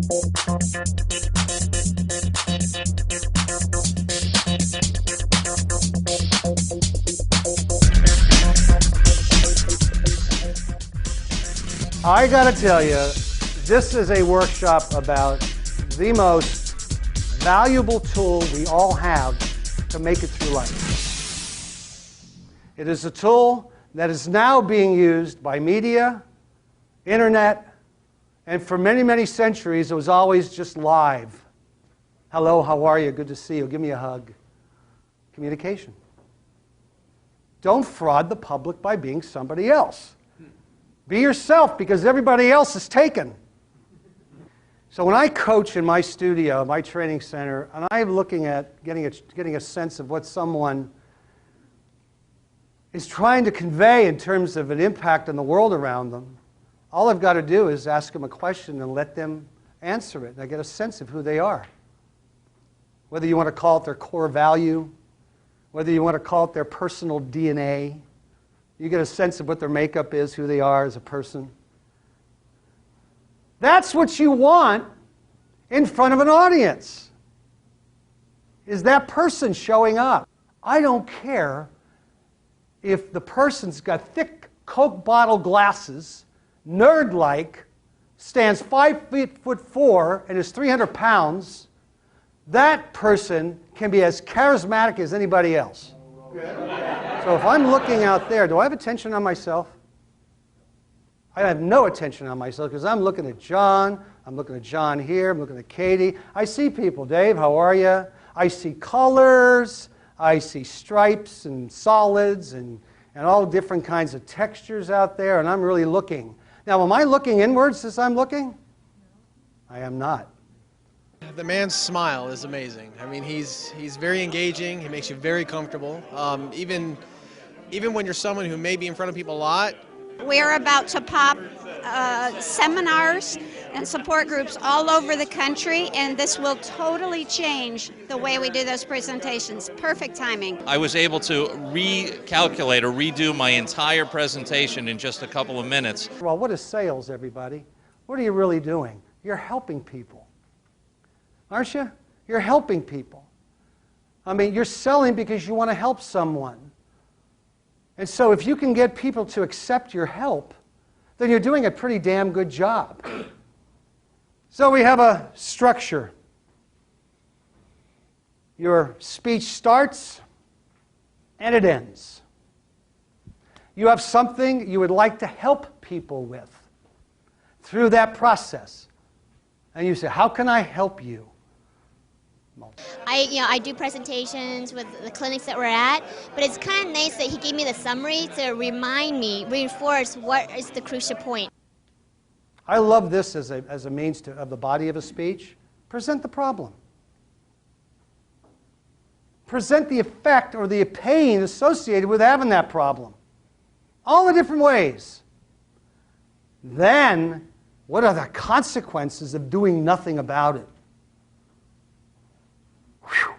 I gotta tell you, this is a workshop about the most valuable tool we all have to make it through life. It is a tool that is now being used by media, internet, and for many, many centuries it was always just live. Hello, how are you? Good to see you. Give me a hug. Communication. Don't fraud the public by being somebody else. Be yourself, because everybody else is taken. So when I coach in my studio, my training center, and I'm looking at getting a sense of what someone is trying to convey in terms of an impact on the world around them, all I've got to do is ask them a question and let them answer it. And I get a sense of who they are. Whether you want to call it their core value, whether you want to call it their personal DNA, you get a sense of what their makeup is, who they are as a person. That's what you want in front of an audience, is that person showing up. I don't care if the person's got thick Coke bottle glasses, nerd-like, stands 5'4" and is 300 pounds. That person can be as charismatic as anybody else. So if I'm looking out there, do I have attention on myself? I have no attention on myself because I'm looking at John. I'm looking at John here. I'm looking at Katie. I see people. Dave, how are you? I see colors. I see stripes and solids and all different kinds of textures out there, and I'm really looking. Now, am I looking inwards as I'm looking? I am not. The man's smile is amazing. I mean, he's very engaging. He makes you very comfortable. Even when you're someone who may be in front of people a lot. We're about to pop seminars and support groups all over the country, and this will totally change the way we do those presentations. Perfect timing. I was able to recalculate or redo my entire presentation in just a couple of minutes. Well, what is sales, everybody? What are you really doing? You're helping people. Aren't you? You're helping people. I mean, you're selling because you want to help someone. And so if you can get people to accept your help, then you're doing a pretty damn good job. So we have a structure. Your speech starts and it ends. You have something you would like to help people with through that process. And you say, how can I help you? I do presentations with the clinics that we're at, but it's kind of nice that he gave me the summary to reinforce what is the crucial point. I love this as a means of the body of a speech. Present the problem. Present the effect or the pain associated with having that problem. All the different ways. Then, what are the consequences of doing nothing about it? Whew.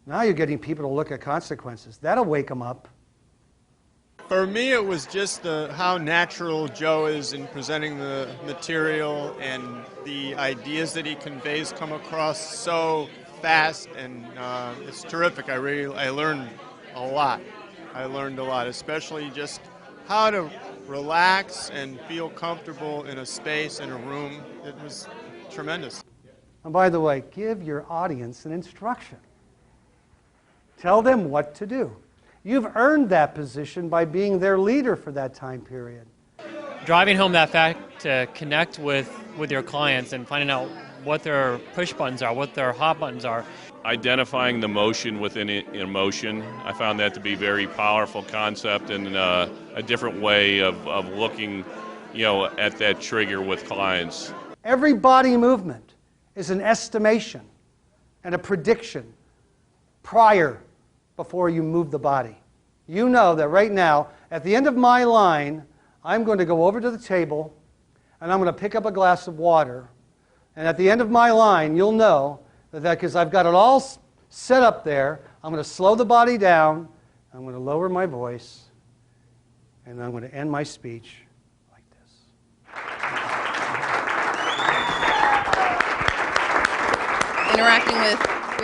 Now you're getting people to look at consequences. That'll wake them up. For me, it was just how natural Joe is in presenting the material, and the ideas that he conveys come across so fast, and it's terrific. I learned a lot. I learned a lot, especially just how to relax and feel comfortable in a space, in a room. It was tremendous. And by the way, give your audience an instruction. Tell them what to do. You've earned that position by being their leader for that time period. Driving home that fact to connect with your clients and finding out what their push buttons are, what their hot buttons are. Identifying the motion within emotion, I found that to be a very powerful concept and a different way of looking, at that trigger with clients. Every body movement is an estimation and a prediction before you move the body. You know that right now, at the end of my line, I'm going to go over to the table and I'm going to pick up a glass of water. And at the end of my line, you'll know that because I've got it all set up there, I'm going to slow the body down, I'm going to lower my voice, and I'm going to end my speech like this. interacting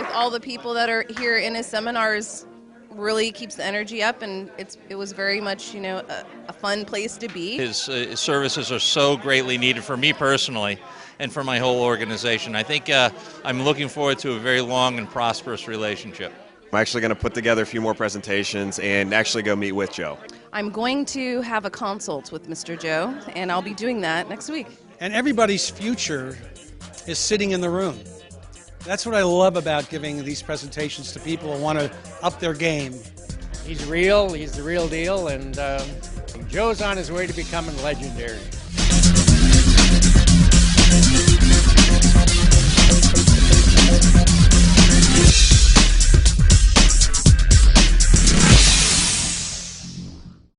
with all the people that are here in his seminars really keeps the energy up, and it was very much, a fun place to be. His services are so greatly needed for me personally and for my whole organization. I think I'm looking forward to a very long and prosperous relationship. I'm actually going to put together a few more presentations and actually go meet with Joe. I'm going to have a consult with Mr. Joe, and I'll be doing that next week. And everybody's future is sitting in the room. That's what I love about giving these presentations to people who want to up their game. He's real, he's the real deal, and Joe's on his way to becoming legendary.